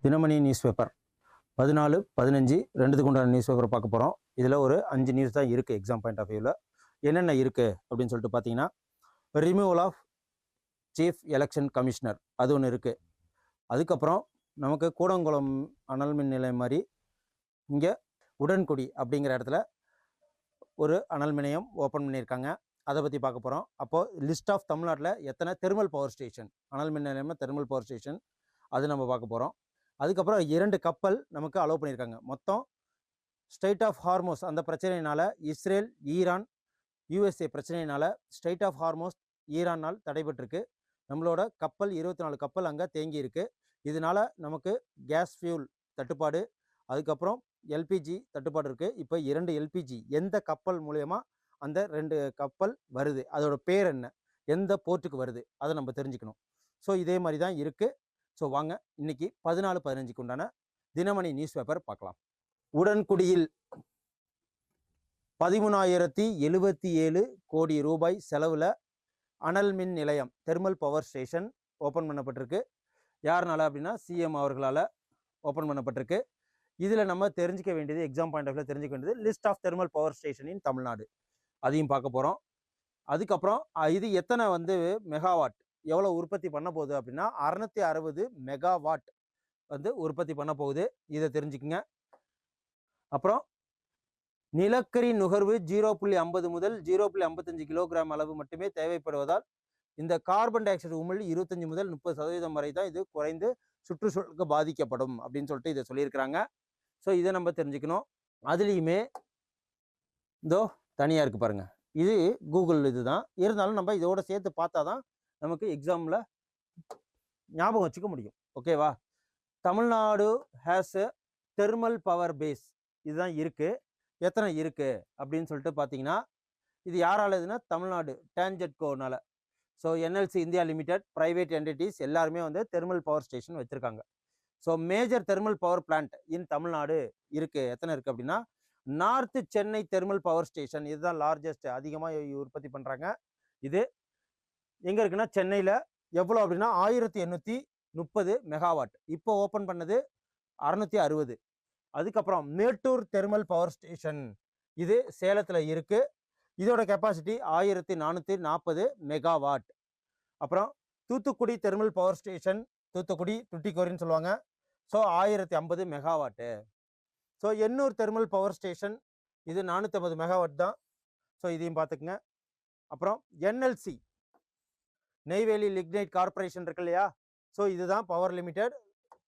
Dinamani news paper 14-15 ரெண்டுத்துக்கு உண்டான news paper பார்க்க போகிறோம். இதில் ஒரு 5 நியூஸ் தான் இருக்குது. எக்ஸாம் பாயிண்ட் ஆஃப் வியூவில் என்னென்ன இருக்குது அப்படின்னு சொல்லிட்டு பார்த்தீங்கன்னா, removal of chief election commissioner அது ஒன்று இருக்குது. அதுக்கப்புறம் நமக்கு கூடங்குளம் அனல் மின் நிலையம் மாதிரி இங்கே உடன்குடி அப்படிங்கிற இடத்துல ஒரு அனல் மின்நிலையம் ஓப்பன் பண்ணியிருக்காங்க. அதை பற்றி பார்க்க போகிறோம். அப்போது லிஸ்ட் ஆஃப் தமிழ்நாட்டில் எத்தனை தெர்மல் பவர் ஸ்டேஷன், அனல் மின் நிலையம் தெர்மல் பவர் ஸ்டேஷன் அது நம்ம பார்க்க போகிறோம். அதுக்கப்புறம் 2 கப்பல் நமக்கு அலோவ் பண்ணியிருக்காங்க. மொத்தம் ஸ்ட்ரெயிட் ஆஃப் ஹார்மோஸ் அந்த பிரச்சனையினால், இஸ்ரேல் ஈரான் யூஎஸ்ஏ பிரச்சனையினால் ஸ்ட்ரெயிட் ஆஃப் ஹார்மோஸ் ஈரானால் தடைபட்டிருக்கு. நம்மளோட கப்பல் 24 கப்பல் அங்கே தேங்கி இருக்குது. இதனால் நமக்கு கேஸ் ஃபியூல் தட்டுப்பாடு, அதுக்கப்புறம் எல்பிஜி தட்டுப்பாடு இருக்குது. இப்போ 2 எல்பிஜி எந்த கப்பல் மூலயமா அந்த 2 கப்பல் வருது, அதோட பேர் என்ன, எந்த போர்ட்டுக்கு வருது, அதை நம்ம தெரிஞ்சுக்கணும். ஸோ இதே மாதிரி தான் இருக்குது. ஸோ வாங்க இன்னைக்கு 14-15க்கு உண்டான தினமணி நியூஸ் பேப்பர் பார்க்கலாம். உடன்குடியில் 13,077 கோடி ரூபாய் செலவில் அனல் மின் நிலையம் தெர்மல் பவர் ஸ்டேஷன் ஓப்பன் பண்ணப்பட்டிருக்கு. யாருனால அப்படின்னா சிஎம் அவர்களால் ஓப்பன் பண்ணப்பட்டிருக்கு. இதில் நம்ம தெரிஞ்சிக்க வேண்டியது, எக்ஸாம் பாயிண்ட் ஆஃப் வியூவில் தெரிஞ்சிக்க வேண்டியது list of thermal power station in Tamil Nadu, அதையும் பார்க்க போகிறோம். அதுக்கப்புறம் இது எத்தனை மெகாவாட், எவ்வளோ உற்பத்தி பண்ண போகுது அப்படின்னா 660 மெகாவாட் உற்பத்தி பண்ண போகுது. இதை தெரிஞ்சுக்குங்க. அப்புறம் நிலக்கரி நுகர்வு 0.50 முதல் 0.55 கிலோகிராம் அளவு மட்டுமே தேவைப்படுவதால் இந்த கார்பன் டை ஆக்சைடு உமிழ் 25 முதல் 30% வரை தான் இது குறைந்து சுற்றுச்சூழலுக்கு பாதிக்கப்படும் அப்படின்னு சொல்லிட்டு இதை சொல்லியிருக்கிறாங்க. ஸோ இதை நம்ம தெரிஞ்சுக்கணும். அதுலேயுமே இதோ தனியாக இருக்குது பாருங்க, இது கூகுள் இதுதான். இருந்தாலும் நம்ம இதோட சேர்த்து பார்த்தா தான் நமக்கு எக்ஸாமில் ஞாபகம் வச்சுக்க முடியும். ஓகேவா? Tamil Nadu has a thermal power base, இதுதான் இருக்குது. எத்தனை இருக்குது அப்படின்னு சொல்லிட்டு பார்த்தீங்கன்னா, இது யாரால் இதுன்னா தமிழ்நாடு டான்ஜெட்கோனால. So NLC India limited private entities எல்லாருமே தெர்மல் பவர் ஸ்டேஷன் வச்சுருக்காங்க. So major thermal power plant in Tamil Nadu இருக்குது. எத்தனை இருக்குது அப்படின்னா, North Chennai thermal power station, இதுதான் லார்ஜஸ்ட், அதிகமாக உற்பத்தி பண்ணுறாங்க. இது எங்கே இருக்குன்னா சென்னையில். எவ்வளோ அப்படின்னா 1830 மெகாவாட். இப்போ ஓப்பன் பண்ணது 660. அதுக்கப்புறம் மேட்டூர் தெர்மல் பவர் ஸ்டேஷன், இது சேலத்தில் இருக்குது. இதோட கெப்பாசிட்டி 1440 மெகாவாட். அப்புறம் Thoothukudi thermal power station, Thoothukudi டுட்டிக்கோரின்னு சொல்லுவாங்க. So 1050 megawatt. So Ennore thermal power station, இது 450 மெகாவாட் தான். ஸோ இதையும் பார்த்துக்குங்க. அப்புறம் என்எல்சி நெய்வேலி லிக்னைட் கார்பரேஷன் இருக்கு இல்லையா, ஸோ இதுதான் பவர் லிமிடெட்,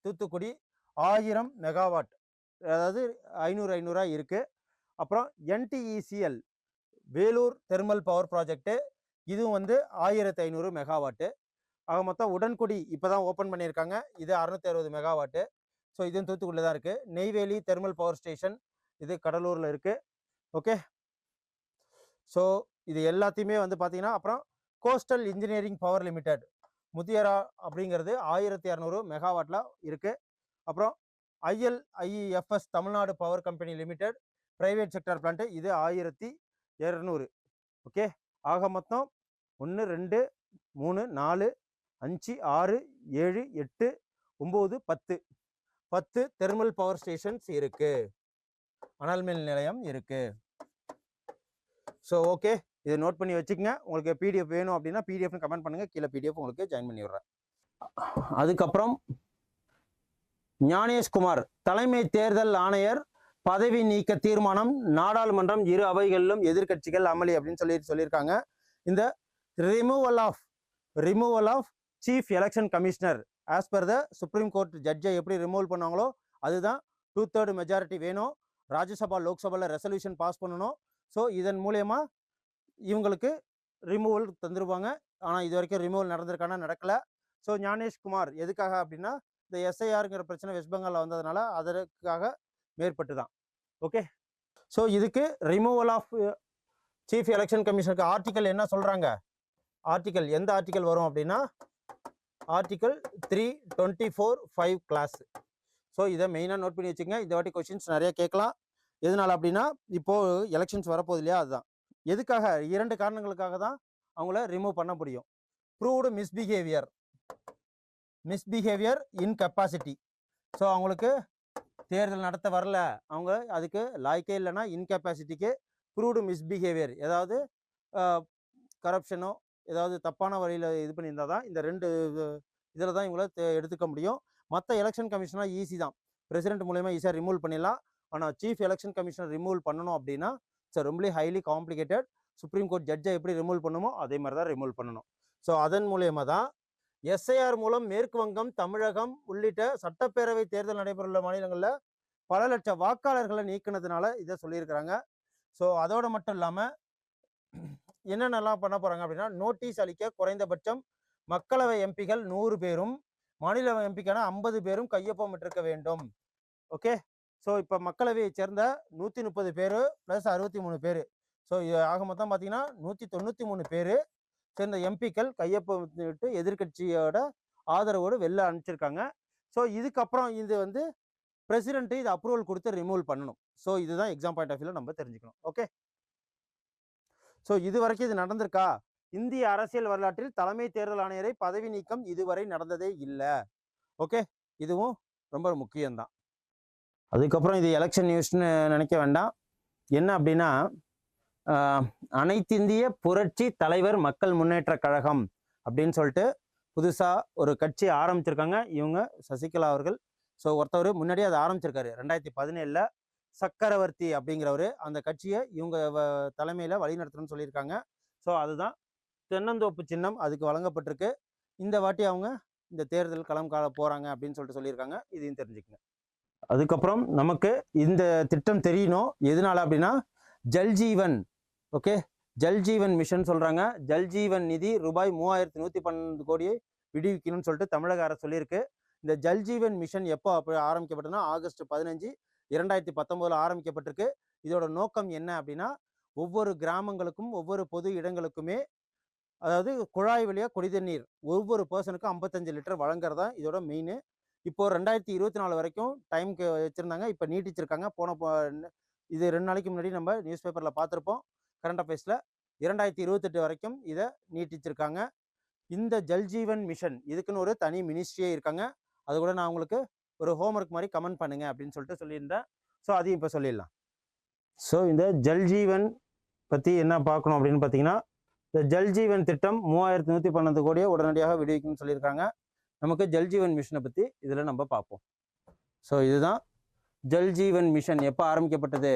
தூத்துக்குடி 1000 மெகாவாட், அதாவது 500 இருக்குது. அப்புறம் என்டிஇசிஎல் வேலூர் தெர்மல் பவர் ப்ராஜெக்ட்டு, இதுவும் 1500 மெகாவாட்டு. ஆக மொத்தம் உடன்குடி இப்போ தான் ஓப்பன் பண்ணியிருக்காங்க, இது 660 மெகாவாட்டு. ஸோ இதுவும் தூத்துக்குடியில் தான் இருக்குது. நெய்வேலி தெர்மல் பவர் ஸ்டேஷன், இது கடலூரில் இருக்குது. ஓகே, ஸோ இது எல்லாத்தையுமே பார்த்தீங்கன்னா, அப்புறம் கோஸ்டல் இன்ஜினியரிங் பவர் லிமிடெட் முதியரா அப்படிங்கிறது 1200 மெகாவாட்டில் இருக்குது. அப்புறம் ILIEFS Tamil Nadu power company limited private sector plant, இது 1200. ஓகே, ஆக மொத்தம் 1 2 3 4 5 6 7 8 9 10 தெர்மல் பவர் ஸ்டேஷன்ஸ் இருக்கு, அனல் மின் நிலையம் இருக்கு. ஸோ ஓகே, இதை நோட் பண்ணி வச்சுக்கோங்க. உங்களுக்கு PDF வேணும் அப்படின்னா PDF கமெண்ட் பண்ணுங்க, கீழே PDF உங்களுக்கு ஜாயின் பண்ணி விடுறேன். அதுக்கப்புறம் ஞானேஷ்குமார் தலைமை தேர்தல் ஆணையர் பதவி நீக்க தீர்மானம் நாடாளுமன்றம் இரு அவைகளிலும் எதிர்கட்சிகள் அமளி அப்படின்னு சொல்லியிருக்காங்க. இந்த removal of chief election commissioner as per the supreme court ஜட்ஜை எப்படி ரிமூவல் பண்ணாங்களோ அதுதான் 2/3 மெஜாரிட்டி வேணும். ராஜ்யசபா லோக்சபாவில் ரெசல்யூஷன் பாஸ் பண்ணணும். ஸோ இதன் மூலயமா இவங்களுக்கு ரிமூவல் தந்துருவாங்க. ஆனால் இது வரைக்கும் ரிமூவல் நடந்திருக்கானா நடக்கலை. ஸோ ஞானேஷ்குமார் எதுக்காக அப்படின்னா, இந்த SIRங்கிற பிரச்சனை வெஸ்ட் பெங்காலில் வந்ததுனால அதற்காக மேற்பட்டு தான். ஓகே, ஸோ இதுக்கு ரிமூவல் ஆஃப் சீஃப் எலெக்ஷன் கமிஷனுக்கு ஆர்டிக்கல் என்ன சொல்கிறாங்க, ஆர்டிக்கல் எந்த ஆர்டிக்கல் வரும் அப்படின்னா ஆர்டிக்கல் 324(5) கிளாஸ். ஸோ இதை மெயினாக நோட் பண்ணி வச்சுங்க. இந்த வாட்டி கொஸ்டின்ஸ் நிறைய கேட்கலாம். எதனால் அப்படின்னா இப்போது எலெக்ஷன்ஸ் வரப்போகுது இல்லையா, அதுதான். எதுக்காக, 2 காரணங்களுக்காக தான் அவங்கள ரிமூவ் பண்ண முடியும். Proved misbehaviour incapacity. ஸோ அவங்களுக்கு தேர்தல் நடத்த வரல, அவங்க அதுக்கு லாய்க்கே இல்லைன்னா இன்கெப்பாசிட்டிக்கு ப்ரூவ்டு மிஸ்பிஹேவியர், ஏதாவது கரப்ஷனோ ஏதாவது தப்பான வழியில் இது பண்ணியிருந்தால் தான் இந்த 2 இதில் தான் இவங்கள எடுத்துக்க முடியும். மற்ற எலெக்ஷன் கமிஷனாக ஈஸி தான், பிரசிடென்ட் மூலயமா ஈஸியாக ரிமூவ் பண்ணிடலாம். ஆனால் சீஃப் எலெக்ஷன் கமிஷனர் ரிமூவ் பண்ணணும் அப்படின்னா இட்ஸ் ரொம்ப ஹைலி காம்ப்ளிகேட்டட். சுப்ரீம் கோர்ட் ஜட்ஜை எப்படி ரிமூவ் பண்ணுமோ அதே மாதிரி தான் ரிமூவ் பண்ணணும். ஸோ அதன் மூலயமா தான் எஸ்ஐஆர் மூலம் மேற்கு வங்கம், தமிழகம் உள்ளிட்ட சட்டப்பேரவை தேர்தல் நடைபெறவுள்ள மாநிலங்களில் பல லட்சம் வாக்காளர்களை நீக்கினதுனால இதை சொல்லியிருக்கிறாங்க. ஸோ அதோடு மட்டும் இல்லாமல் என்னென்னலாம் பண்ண போகிறாங்க அப்படின்னா, நோட்டீஸ் அளிக்க குறைந்தபட்சம் மக்களவை எம்பிகள் 100 பேரும், மாநில எம்பிக்கான 50 பேரும் கையொப்பமிட்டிருக்க வேண்டும். ஓகே. ஸோ இப்போ மக்களவையை சேர்ந்த 130 பேர் ப்ளஸ் 63 பேர், ஸோ ஆக மொத்தம் பார்த்தீங்கன்னா 193 பேர் சேர்ந்த எம்பிக்கள் கையொப்பமிட்டு எதிர்கட்சியோட ஆதரவோடு வெளில அனுப்பிச்சிருக்காங்க. ஸோ இதுக்கப்புறம் இது வந்து பிரசிடென்ட் இது அப்ரூவல் கொடுத்து ரிமூவ் பண்ணணும். ஸோ இதுதான் எக்ஸாம் பாயிண்ட் ஆஃப் வியூவில் நம்ம தெரிஞ்சுக்கணும். ஓகே. ஸோ இது வரைக்கும் இது நடந்திருக்கா? இந்திய அரசியல் வரலாற்றில் தலைமை தேர்தல் ஆணையரை பதவி நீக்கம் இதுவரை நடந்ததே இல்லை. ஓகே, இதுவும் ரொம்ப முக்கியம்தான். அதுக்கப்புறம் இது எலெக்ஷன் நியூஸ்னு நினைக்க வேண்டாம். என்ன அப்படின்னா, அனைத்திந்திய புரட்சி தலைவர் மக்கள் முன்னேற்ற கழகம் அப்படின்னு சொல்லிட்டு புதுசாக ஒரு கட்சி ஆரம்பிச்சிருக்காங்க இவங்க, சசிகலா அவர்கள். ஸோ ஒருத்தவர் முன்னாடியே அதை ஆரம்பிச்சிருக்காரு 2017 சக்கரவர்த்தி அப்படிங்கிறவர். அந்த கட்சியை இவங்க தலைமையில் வழிநடத்தணும்னு சொல்லியிருக்காங்க. ஸோ அதுதான் தென்னந்தோப்பு சின்னம் அதுக்கு வழங்கப்பட்டிருக்கு. இந்த வாட்டி அவங்க இந்த தேர்தல் களம் கால போகிறாங்க அப்படின்னு சொல்லிட்டு சொல்லியிருக்காங்க. இதையும் தெரிஞ்சுக்கங்க. அதுக்கப்புறம் நமக்கு இந்த திட்டம் தெரியணும் எதனால அப்படின்னா, ஜல்ஜீவன். ஓகே, ஜல்ஜீவன் மிஷன் சொல்கிறாங்க. ஜல்ஜீவன் நிதி ரூபாய் 3112 கோடியை விடுவிக்கணும்னு சொல்லிட்டு தமிழக அரசு சொல்லியிருக்கு. இந்த ஜல்ஜீவன் மிஷன் எப்போ ஆரம்பிக்கப்பட்டதுன்னா ஆகஸ்ட் 15, 2019 ஆரம்பிக்கப்பட்டிருக்கு. இதோட நோக்கம் என்ன அப்படின்னா, ஒவ்வொரு கிராமங்களுக்கும் ஒவ்வொரு பொது இடங்களுக்குமே, அதாவது குழாய் வழியாக குடிதண்ணீர் ஒவ்வொரு பர்சனுக்கும் 55 லிட்டர் வழங்குறதா இதோட மெயின். இப்போ 2024 வரைக்கும் டைம்க்கு வச்சுருந்தாங்க, இப்போ நீட்டிச்சிருக்காங்க. இது 2 நாளைக்கு முன்னாடி நம்ம நியூஸ் பேப்பரில் பார்த்துருப்போம், கரண்ட் அஃபேர்ஸில். 2028 வரைக்கும் இதை நீட்டிச்சிருக்காங்க. இந்த ஜல்ஜீவன் மிஷன் இதுக்குன்னு ஒரு தனி மினிஸ்ட்ரியே இருக்காங்க. அது கூட நான் உங்களுக்கு ஒரு ஹோம்ஒர்க் மாதிரி கமெண்ட் பண்ணுங்க அப்படின்னு சொல்லிட்டு சொல்லியிருந்தேன். ஸோ அதையும் இப்போ சொல்லிடலாம். ஸோ இந்த ஜல்ஜீவன் பற்றி என்ன பார்க்கணும் அப்படின்னு பார்த்தீங்கன்னா, இந்த ஜல்ஜீவன் திட்டம் 3112 கோடியை உடனடியாக விடுவிக்கணும்னு சொல்லியிருக்காங்க. நமக்கு ஜல்ஜீவன் மிஷனை பற்றி இதில் நம்ம பார்ப்போம். ஸோ இதுதான் ஜல்ஜீவன் மிஷன் எப்போ ஆரம்பிக்கப்பட்டது?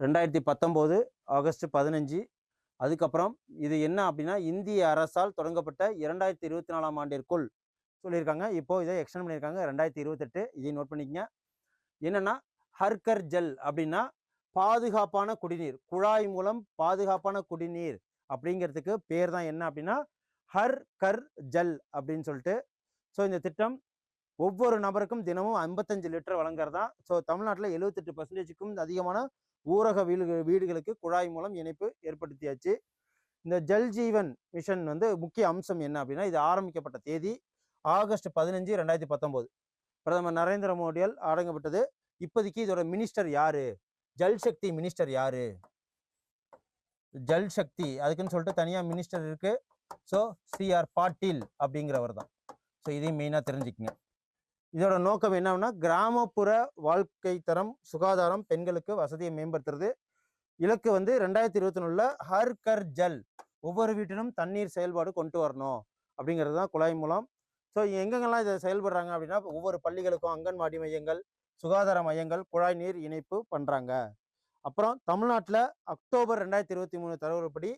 2019 ஆகஸ்ட் 15. அதுக்கப்புறம் இது என்ன அப்படின்னா, இந்திய அரசால் தொடங்கப்பட்ட 2024 ஆண்டிற்குள் சொல்லியிருக்காங்க. இப்போ இதை எக்ஸ்டெண்ட் பண்ணியிருக்காங்க 2028. இதை நோட் பண்ணிக்கங்க. என்னன்னா, ஹர்கர் ஜல் அப்படின்னா பாதுகாப்பான குடிநீர், குழாய் மூலம் பாதுகாப்பான குடிநீர் அப்படிங்கிறதுக்கு பேர் தான் என்ன அப்படின்னா ஹர் கர் ஜல் அப்படின்னு சொல்லிட்டு. ஸோ இந்த திட்டம் ஒவ்வொரு நபருக்கும் தினமும் 55 லிட்டர் வழங்குறதா. ஸோ தமிழ்நாட்டில் 78%க்கும் அதிகமான ஊரக வீடுகளுக்கு குழாய் மூலம் இணைப்பு ஏற்படுத்தியாச்சு. இந்த ஜல்ஜீவன் மிஷன் வந்து முக்கிய அம்சம் என்ன அப்படின்னா, இது ஆரம்பிக்கப்பட்ட தேதி ஆகஸ்ட் 15, 2019. பிரதமர் நரேந்திர மோடியால் ஆரம்பிக்கப்பட்டது. இப்போதைக்கு இதோட மினிஸ்டர் யாரு? ஜல்சக்தி மினிஸ்டர் யாரு? ஜல்சக்தி அதுக்குன்னு சொல்லிட்டு தனியாக மினிஸ்டர் இருக்கு. ஸோ CR பாட்டீல் அப்படிங்கிறவர் தான். ஸோ இதையும் மெயினாக தெரிஞ்சுக்கங்க. இதோட நோக்கம் என்னன்னா, கிராமப்புற வாழ்க்கை தரம், சுகாதாரம், பெண்களுக்கு வசதியை மேம்படுத்துறது. இலக்கு வந்து 2024 ஹர் கர் ஜல், ஒவ்வொரு வீட்டிலும் தண்ணீர் செயல்பாடு கொண்டு வரணும் அப்படிங்கிறது தான் குழாய் மூலம். ஸோ எங்கெங்கெல்லாம் இதை செயல்படுறாங்க அப்படின்னா, ஒவ்வொரு பள்ளிகளுக்கும் அங்கன்வாடி மையங்கள், சுகாதார மையங்கள் குழாய் நீர் இணைப்பு பண்ணுறாங்க. அப்புறம் தமிழ்நாட்டில் அக்டோபர் 2023 தகவல்படி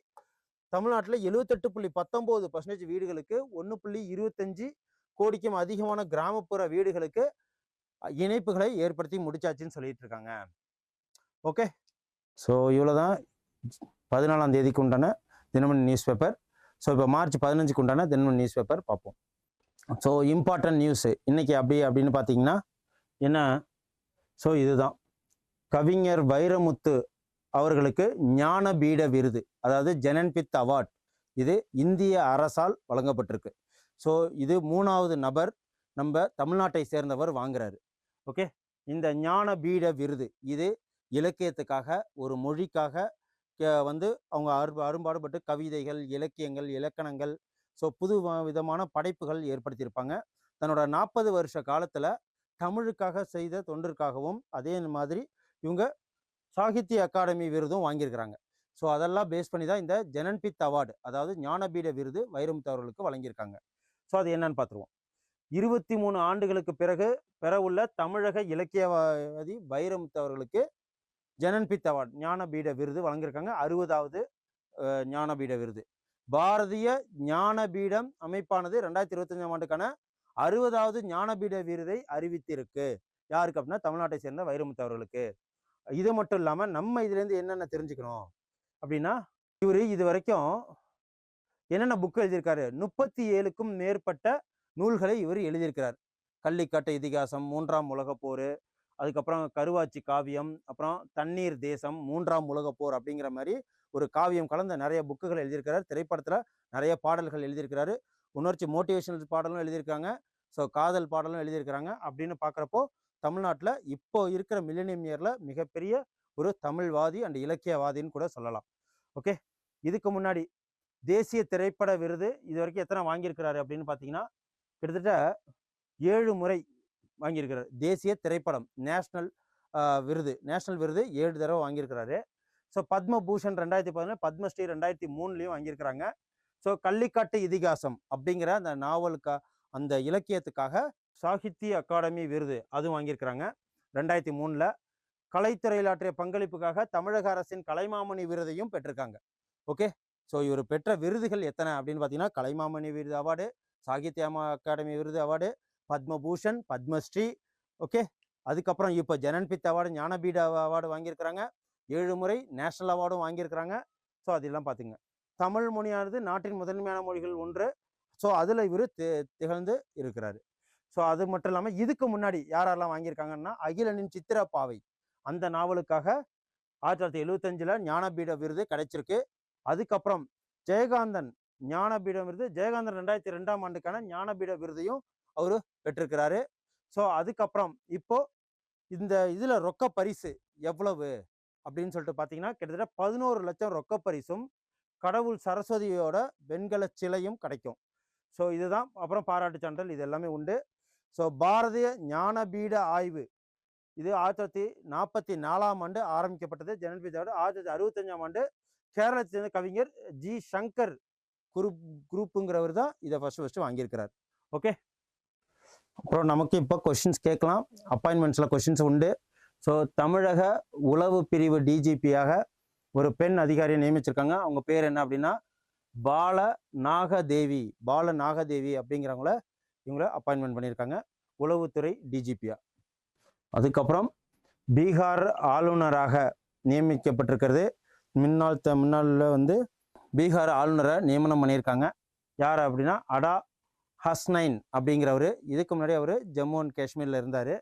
தமிழ்நாட்டில் 78.19% வீடுகளுக்கு 1.25 கோடிக்கும் அதிகமான கிராமப்புற வீடுகளுக்கு இணைப்புகளை ஏற்படுத்தி முடிச்சாச்சுன்னு சொல்லிட்டு இருக்காங்க. ஓகே, ஸோ இவ்வளோதான் 14ஆம் தேதிக்கு உண்டான தினமணி நியூஸ் பேப்பர். ஸோ இப்போ மார்ச் 15க்கு உண்டான தினமணி நியூஸ் பேப்பர் பார்ப்போம். ஸோ இம்பார்ட்டன்ட் நியூஸு இன்னைக்கு அப்படின்னு பார்த்தீங்கன்னா என்ன, ஸோ இதுதான் கவிஞர் வைரமுத்து அவர்களுக்கு ஞானபீட விருது, அதாவது ஜெனன்பித் அவார்ட், இது இந்திய அரசால் வழங்கப்பட்டிருக்கு. ஸோ இது 3வது நபர் நம்ம தமிழ்நாட்டை சேர்ந்தவர் வாங்குறாரு. ஓகே, இந்த ஞானபீட விருது இது இலக்கியத்துக்காக, ஒரு மொழிக்காக வந்து அவங்க அரும்பாடுபட்டு கவிதைகள், இலக்கியங்கள், இலக்கணங்கள், ஸோ புது விதமான படைப்புகள் ஏற்படுத்தியிருப்பாங்க. தன்னோட 40 வருஷ காலத்துல தமிழுக்காக செய்த தொண்டிற்காகவும் அதே மாதிரி இவங்க சாகித்ய அகாடமி விருதும் வாங்கியிருக்கிறாங்க. ஸோ அதெல்லாம் பேஸ் பண்ணி தான் இந்த ஜெனன்பித் அவார்டு, அதாவது ஞானபீட விருது வைரமுத்து அவர்களுக்கு வழங்கியிருக்காங்க. ஸோ அது என்னன்னு பார்த்துருவோம். 23 ஆண்டுகளுக்கு பிறகு பெறவுள்ள தமிழக இலக்கியவாதி வைரமுத்து அவர்களுக்கு ஜெனன்பித் அவார்டு ஞானபீட விருது வழங்கியிருக்காங்க. 60வது ஞானபீட விருது. பாரதிய ஞானபீடம் அமைப்பானது 2025ஆம் ஆண்டுக்கான 60வது ஞானபீட விருதை அறிவித்திருக்கு. யாருக்கு அப்படின்னா தமிழ்நாட்டை சேர்ந்த வைரமுத்து அவர்களுக்கு. இது மட்டும் இல்லாம நம்ம இதுல இருந்து என்னென்ன தெரிஞ்சுக்கணும் அப்படின்னா, இவரு இது வரைக்கும் என்னென்ன புக் எழுதியிருக்காரு, 37க்கும் மேற்பட்ட நூல்களை இவர் எழுதியிருக்கிறார். கள்ளிக்காட்டு இதிகாசம், 3ஆம் உலகப் போர், அதுக்கப்புறம் கருவாச்சி காவியம், அப்புறம் தண்ணீர் தேசம், 3ஆம் உலகப் போர் அப்படிங்கிற மாதிரி ஒரு காவியம் கலந்த நிறைய புக்குகள் எழுதியிருக்கிறார். திரைப்படத்துல நிறைய பாடல்கள் எழுதியிருக்கிறாரு. உணர்ச்சி மோட்டிவேஷனல் பாடலும் எழுதியிருக்காங்க. ஸோ காதல் பாடலும் எழுதியிருக்கிறாங்க. அப்படின்னு பார்க்குறப்போ தமிழ்நாட்டில் இப்போ இருக்கிற மில்லேனியம் இயர்ல மிகப்பெரிய ஒரு தமிழ்வாதி அண்ட் இலக்கியவாதின்னு கூட சொல்லலாம். ஓகே, இதுக்கு முன்னாடி தேசிய திரைப்பட விருது இது வரைக்கும் எத்தனை வாங்கியிருக்கிறாரு அப்படின்னு பார்த்தீங்கன்னா, கிட்டத்தட்ட 7 முறை வாங்கியிருக்கிறார். தேசிய திரைப்படம் நேஷனல் விருது 7 தடவை வாங்கியிருக்கிறாரு. ஸோ பத்மபூஷன் 2011, பத்மஸ்ரீ 2003 வாங்கியிருக்கிறாங்க. ஸோ கள்ளிக்காட்டு இதிகாசம் அப்படிங்கிற அந்த நாவலுக்கா அந்த இலக்கியத்துக்காக சாகித்ய அகாடமி விருது அதுவும் வாங்கியிருக்கிறாங்க 2003. கலைத்துறையில் ஆற்றிய பங்களிப்புக்காக தமிழக அரசின் கலைமாமணி விருதையும் பெற்றிருக்காங்க. ஓகே, ஸோ இவர் பெற்ற விருதுகள் எத்தனை அப்படின்னு பார்த்தீங்கன்னா, கலைமாமணி விருது அவார்டு, சாகித்ய அகாடமி விருது அவார்டு, பத்மபூஷன், பத்மஸ்ரீ, ஓகே, அதுக்கப்புறம் இப்போ ஜெனன்பித் அவார்டு, ஞானபீட அவார்டு வாங்கியிருக்கிறாங்க. 7 முறை நேஷனல் அவார்டும் வாங்கியிருக்கிறாங்க. ஸோ அதெல்லாம் பார்த்துங்க. தமிழ் மொழியானது நாட்டின் முதன்மையான மொழிகள் ஒன்று. ஸோ அதில் இவர் திகழ்ந்து இருக்கிறாரு. ஸோ அது மட்டும் இல்லாமல் இதுக்கு முன்னாடி யாரெல்லாம் வாங்கியிருக்காங்கன்னா, அகிலனின் சித்திரப்பாவை அந்த நாவலுக்காக 1975 ஞானபீட விருது கிடைச்சிருக்கு. அதுக்கப்புறம் ஜெயகாந்தன் ஞானபீட விருது, ஜெயகாந்தன் 2002ஆம் ஆண்டுக்கான ஞானபீட விருதையும் அவரு பெற்றிருக்கிறாரு. ஸோ அதுக்கப்புறம் இப்போ இந்த இதுல ரொக்க பரிசு எவ்வளவு அப்படின்னு சொல்லிட்டு பார்த்தீங்கன்னா, கிட்டத்தட்ட 11 லட்சம் ரொக்க பரிசும் கடவுள் சரஸ்வதியோட வெண்கல சிலையும் கிடைக்கும். ஸோ இதுதான். அப்புறம் பாராட்டு சான்றிதழ் இது எல்லாமே உண்டு. ஸோ பாரதிய ஞானபீட ஆய்வு இது 1944ஆம் ஆண்டு ஆரம்பிக்கப்பட்டது. ஜெனன்பித் அவார்டு 1965ஆம் ஆண்டு கேரளத்தை சேர்ந்த கவிஞர் ஜி சங்கர் குரூப்புங்கிறவர் தான் இதை ஃபர்ஸ்ட் வாங்கியிருக்கிறார். ஓகே, அப்புறம் நமக்கு இப்போ கொஸ்டின்ஸ் கேட்கலாம். அப்பாயின்மெண்ட்ஸில் கொஸ்டின்ஸ் உண்டு. ஸோ தமிழக உளவு பிரிவு டிஜிபியாக ஒரு பெண் அதிகாரியை நியமிச்சிருக்காங்க. அவங்க பேர் என்ன அப்படின்னா பாலநாகதேவி அப்படிங்கிறவங்கள இவங்கள அப்பாயின்மெண்ட் பண்ணியிருக்காங்க உளவுத்துறை டிஜிபியா. அதுக்கப்புறம் பீகார் ஆளுநராக நியமிக்கப்பட்டிருக்கிறது. முன்னாள் வந்து பீகார் ஆளுநரை நியமனம் பண்ணியிருக்காங்க. யார் அப்படின்னா அடா ஹஸ்னைன் அப்படிங்கிறவர். இதுக்கு முன்னாடி அவர் ஜம்மு அண்ட் காஷ்மீரில் இருந்தார்.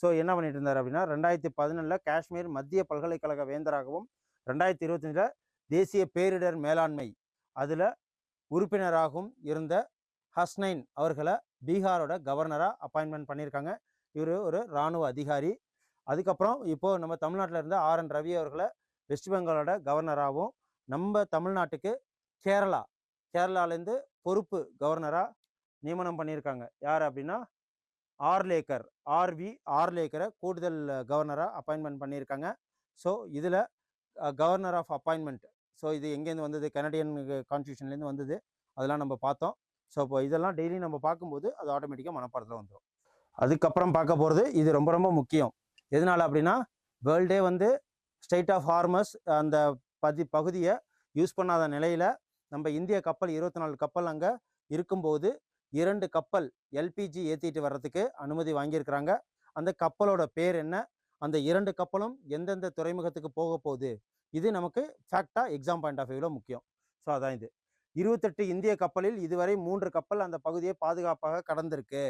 ஸோ என்ன பண்ணிட்டு இருந்தார் அப்படின்னா 2014 காஷ்மீர் மத்திய பல்கலைக்கழக வேந்தராகவும் 2025 தேசிய பேரிடர் மேலாண்மை அதில் உறுப்பினராகவும் இருந்த ஹஸ்னைன் அவர்களை பீகாரோட கவர்னராக அப்பாயின்மெண்ட் பண்ணியிருக்காங்க. இவர் ஒரு இராணுவ அதிகாரி. அதுக்கப்புறம் இப்போது நம்ம தமிழ்நாட்டில் இருந்த RN ரவி அவர்களை வெஸ்ட் பெங்காலோட கவர்னராகவும், நம்ம தமிழ்நாட்டுக்கு கேரளாலேருந்து பொறுப்பு கவர்னராக நியமனம் பண்ணியிருக்காங்க. யார் அப்படின்னா ஆர்லேக்கரை கூடுதல் கவர்னராக அப்பாயின்மெண்ட் பண்ணியிருக்காங்க. ஸோ இதில் கவர்னர் ஆஃப் அப்பாயின்மெண்ட், ஸோ இது எங்கேருந்து வந்தது, கனடியன் கான்ஸ்டியூஷன்லேருந்து வந்தது, அதெல்லாம் நம்ம பார்த்தோம். ஸோ இப்போ இதெல்லாம் டெய்லி நம்ம பார்க்கும்போது அது ஆட்டோமேட்டிக்காக மனப்பாடத்தில் வந்துடும். அதுக்கப்புறம் பார்க்க போகிறது இது ரொம்ப ரொம்ப முக்கியம். எதனால் அப்படின்னா வேர்ல்டே வந்து ஸ்டேட் ஆஃப் ஹார்மஸ் அந்த பகுதியை யூஸ் பண்ணாத நிலையில் நம்ம இந்திய கப்பல் 24 கப்பல் அங்கே இருக்கும்போது 2 கப்பல் LPG ஏற்றிட்டு வர்றதுக்கு அனுமதி வாங்கியிருக்கிறாங்க. அந்த கப்பலோட பேர் என்ன, அந்த 2 கப்பலும் எந்தெந்த துறைமுகத்துக்கு போக போகுது, இது நமக்கு ஃபேக்டாக எக்ஸாம் பாயிண்ட் ஆஃப் வியூவில் முக்கியம். ஸோ அதான் இது 28 இந்திய கப்பலில் இதுவரை 3 கப்பல் அந்த பகுதியை பாதுகாப்பாக கடந்திருக்கு.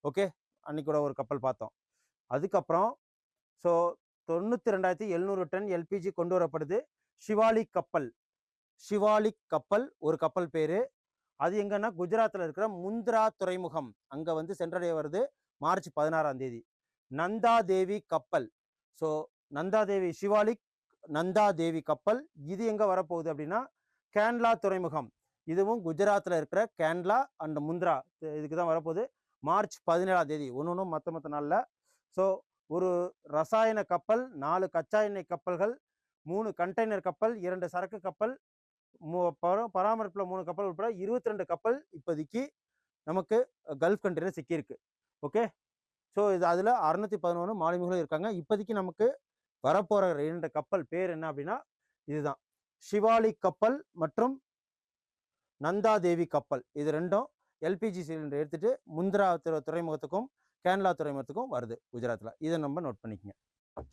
ஓகே, அன்னைக்கு கூட ஒரு கப்பல் பார்த்தோம். அதுக்கப்புறம் ஸோ 92,700 டன் LPG கொண்டு வரப்படுது. ஷிவாலிக் கப்பல் ஒரு கப்பல் பேரு. அது எங்கன்னா குஜராத்தில் இருக்கிற முந்த்ரா துறைமுகம் அங்கே வந்து சென்றடைய வருது மார்ச் 16ஆம் தேதி. நந்தா தேவி கப்பல், ஸோ நந்தா தேவி ஷிவாலிக் நந்தா தேவி கப்பல். இது எங்கே வரப்போகுது அப்படின்னா கேன்லா துறைமுகம். இதுவும் குஜராத்தில் இருக்கிற கேன்லா அண்ட் முந்த்ரா இதுக்கு தான் வரப்போகுது. மார்ச் 17ஆம் தேதி. ஒன்று மற்ற நாளில். ஸோ ஒரு ரசாயன கப்பல், 4 கச்சா எண்ணெய் கப்பல்கள், 3 கண்டெய்னர் கப்பல், 2 சரக்கு கப்பல், பராமரிப்பில் 3 கப்பல் உட்பட 22 கப்பல் இப்போதைக்கு நமக்கு கல்ஃப் கண்ட்ரியில் சிக்கியிருக்கு. ஓகே. ஸோ இது அதில் 611 மாலுமிகளும் இருக்காங்க. இப்போதைக்கு நமக்கு வரப்போகிற 2 கப்பல் பேர் என்ன அப்படின்னா இதுதான், ஷிவாலிக் கப்பல் மற்றும் நந்தா தேவி கப்பல். இது ரெண்டும் எல்பிஜி சிலிண்டர் எடுத்துகிட்டு முந்த்ரா துறைமுகத்துக்கும் கேன்லா துறைமுகத்துக்கும் வருது குஜராத்தில். இதை நம்ம நோட் பண்ணிக்கங்க.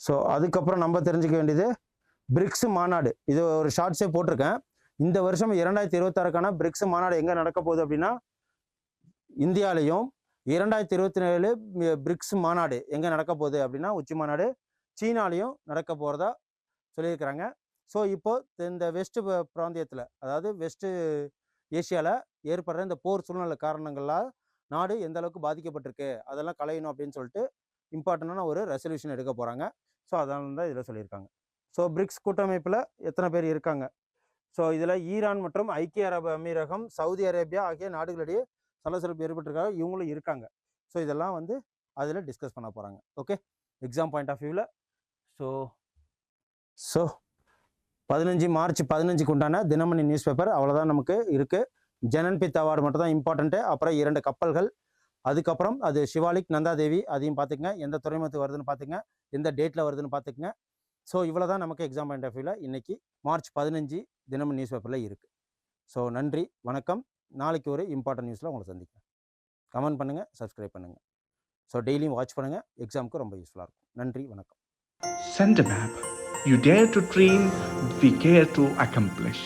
ஸோ அதுக்கப்புறம் நம்ம தெரிஞ்சுக்க வேண்டியது பிரிக்ஸ் மாநாடு. இது ஒரு ஷார்ட்ஸே போட்டிருக்கேன். இந்த வருஷம் 2026க்கான பிரிக்ஸ் மாநாடு எங்கே நடக்க போகுது அப்படின்னா இந்தியாவிலையும், 2027 பிரிக்ஸ் மாநாடு எங்கே நடக்க போகுது அப்படின்னா உச்சி மாநாடு சீனாலையும் நடக்க போகிறதா சொல்லியிருக்கிறாங்க. ஸோ இப்போ இந்த வெஸ்ட் பிராந்தியத்தில், அதாவது வெஸ்ட் ஏஷியாவில் ஏற்படுற இந்த போர் சூழ்நிலை காரணங்களால் நாடு எந்த அளவுக்கு பாதிக்கப்பட்டிருக்கு அதெல்லாம் களையணும் அப்படின்னு சொல்லிட்டு இம்பார்ட்டண்டான ஒரு ரெசல்யூஷன் எடுக்க போகிறாங்க. ஸோ அதனால தான் இதில் சொல்லியிருக்காங்க. ஸோ பிரிக்ஸ் கூட்டமைப்பில் எத்தனை பேர் இருக்காங்க? ஸோ இதில் ஈரான் மற்றும் ஐக்கிய அரபு அமீரகம், சவுதி அரேபியா ஆகிய நாடுகளிடையே சலசலப்பு ஏற்பட்டிருக்காங்க. இவங்களும் இருக்காங்க. ஸோ இதெல்லாம் வந்து அதில் டிஸ்கஸ் பண்ண போகிறாங்க. ஓகே, எக்ஸாம் பாயிண்ட் ஆஃப் வியூவில். ஸோ 15 மார்ச் 15க்கு உண்டான தினமணி நியூஸ் பேப்பர் அவ்வளோதான் நமக்கு இருக்குது. ஜனன்பித் அவார்டு மட்டும் தான் இம்பார்ட்டண்ட்டு. அப்புறம் 2 கப்பல்கள், அதுக்கப்புறம் அது ஷிவாலிக், நந்தாதேவி, அதையும் பார்த்துக்குங்க. எந்த துறைமுகத்துக்கு வருதுன்னு பார்த்துக்குங்க, எந்த டேட்டில் வருதுன்னு பார்த்துக்குங்க. ஸோ இவ்வளோ தான் நமக்கு எக்ஸாம் பாயிண்ட் ஆஃப் வியூவில் இன்றைக்கி மார்ச் 15 தினமணி நியூஸ் பேப்பரில் இருக்குது. ஸோ நன்றி, வணக்கம். நாளைக்கு ஒரு இம்பார்ட்டன்ட் நியூஸில் உங்களை சந்திக்கிறேன். கமெண்ட் பண்ணுங்கள், சப்ஸ்கிரைப் பண்ணுங்கள். ஸோ டெய்லியும் வாட்ச் பண்ணுங்கள். எக்ஸாமுக்கு ரொம்ப யூஸ்ஃபுல்லாக இருக்கும். நன்றி, வணக்கம். Send a map. You dare to dream, we care to accomplish.